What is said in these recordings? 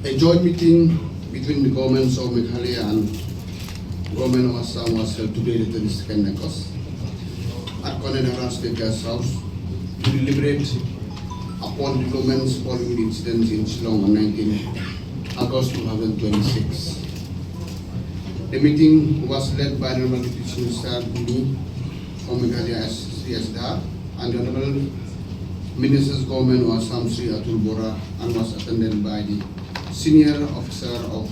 A joint meeting between the governments of Meghalaya and government of Assam was held today, the 22nd August, at Konenara State Guest House to deliberate upon developments following the incidents in Shillong on 19 August 2026. The meeting was led by the Honorable Deputy Minister from Meghalaya Sri Asdar and the Honorable Minister's Government of Assam Sri Atul Bora, and was attended by the senior officer of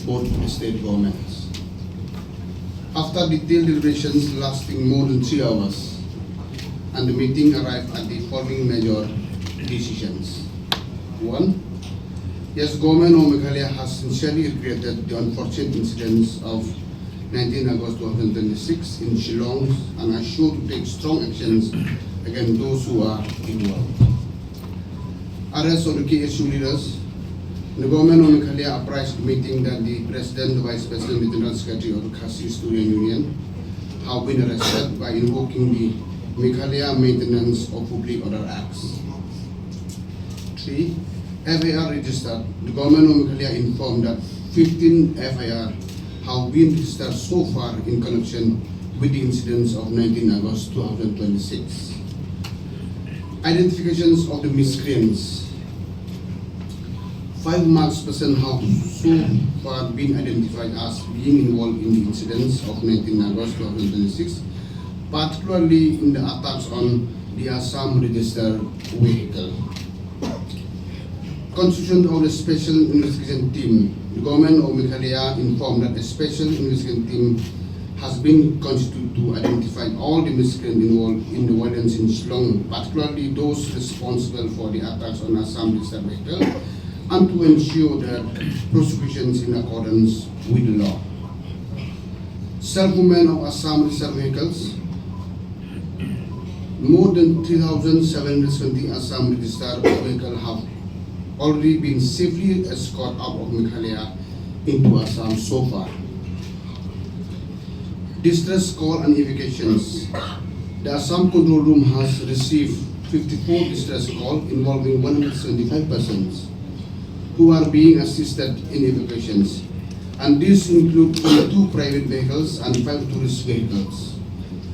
both state governments. After detailed deliberations lasting more than 3 hours, and the meeting arrived at the following major decisions. 1. Yes, government of Meghalaya has sincerely regretted the unfortunate incidents of 19 August 2026 in Shillong and are sure to take strong actions against those who are involved. Arrest of the key issue leaders. The government of Meghalaya apprised the meeting that the President, the Vice President, and the General Secretary of the Khasi Student Union have been arrested by invoking the Meghalaya Maintenance of Public Order Acts. 3. FIR registered. The government of Meghalaya informed that 15 FIR have been registered so far in connection with the incidents of 19 August 2026. Identifications of the miscreants. 5 masked persons have so far been identified as being involved in the incidents of 19 August 2026, particularly in the attacks on the Assam registered vehicle. Constitution of the Special Investigation Team. The government of Meghalaya informed that a special investigation team has been constituted to identify all the miscreants involved in the violence in Shillong, particularly those responsible for the attacks on Assam registered vehicle, and to ensure that prosecutions in accordance with the law. Self-movement of Assam registered vehicles. More than 3,720 Assam registered vehicles have already been safely escorted out of Meghalaya into Assam so far. Distress call and evacuations. The Assam Control Room has received 54 distress calls involving 175 persons who are being assisted in evacuations, and these include 22 private vehicles and 5 tourist vehicles.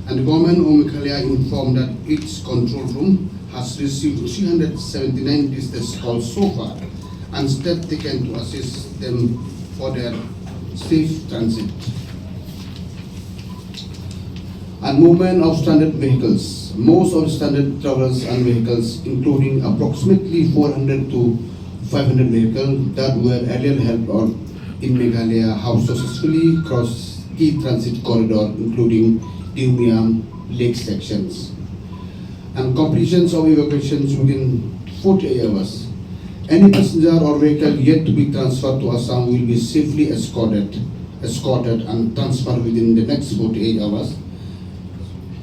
And the government of Meghalaya informed that its control room has received 379 distress calls so far, and steps taken to assist them for their safe transit. And movement of stranded vehicles. Most of the stranded travelers and vehicles, including approximately 400 to 500 vehicles that were earlier helped out in Meghalaya, have successfully crossed key transit corridor, including the Umiam Lake sections, and completions of evacuations within 48 hours. Any passenger or vehicle yet to be transferred to Assam will be safely escorted and transferred within the next 48 hours.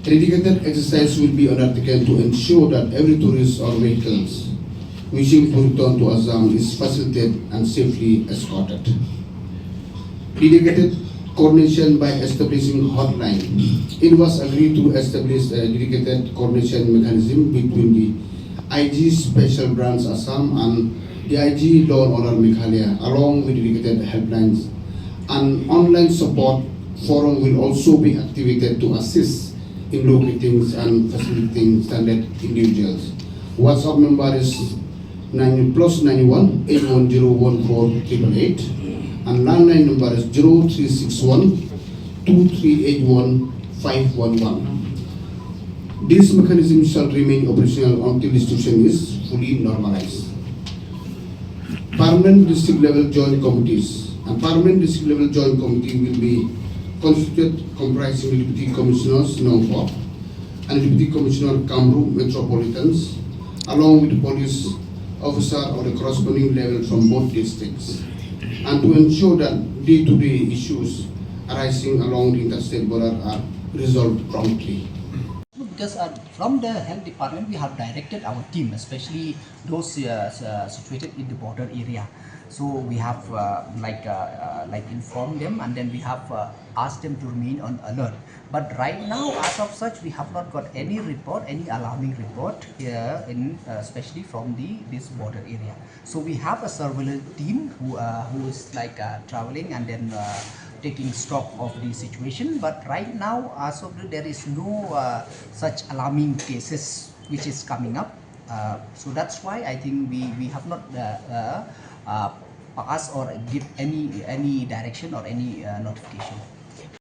Dedicated exercise will be undertaken to ensure that every tourist or vehicles wishing to return to Assam is facilitated and safely escorted. Dedicated coordination by establishing hotline. It was agreed to establish a dedicated coordination mechanism between the IG Special Branch Assam and the IG Law and Order Meghalaya, along with dedicated helplines. An online support forum will also be activated to assist in locating and facilitating stranded individuals. WhatsApp number is 9+91 8101488, and landline number is 0361 2381 511. This mechanism shall remain operational until the situation is fully normalized. Permanent district level joint committees. And permanent district level joint committee will be constituted comprising the Deputy Commissioners Nongpop and Deputy Commissioner Kamru Metropolitans, along with the police officer of the corresponding level from both districts, and to ensure that day-to-day issues arising along the interstate border are resolved promptly. because from the health department we have directed our team, especially those situated in the border area. So we have informed them, and then we have asked them to remain on alert. But right now, as of such, we have not got any report, any alarming report here in especially from this border area. So we have a surveillance team who is traveling and then taking stock of the situation. But right now, as of there is no such alarming cases which is coming up. So that's why I think we have not pass or give any direction or any notification.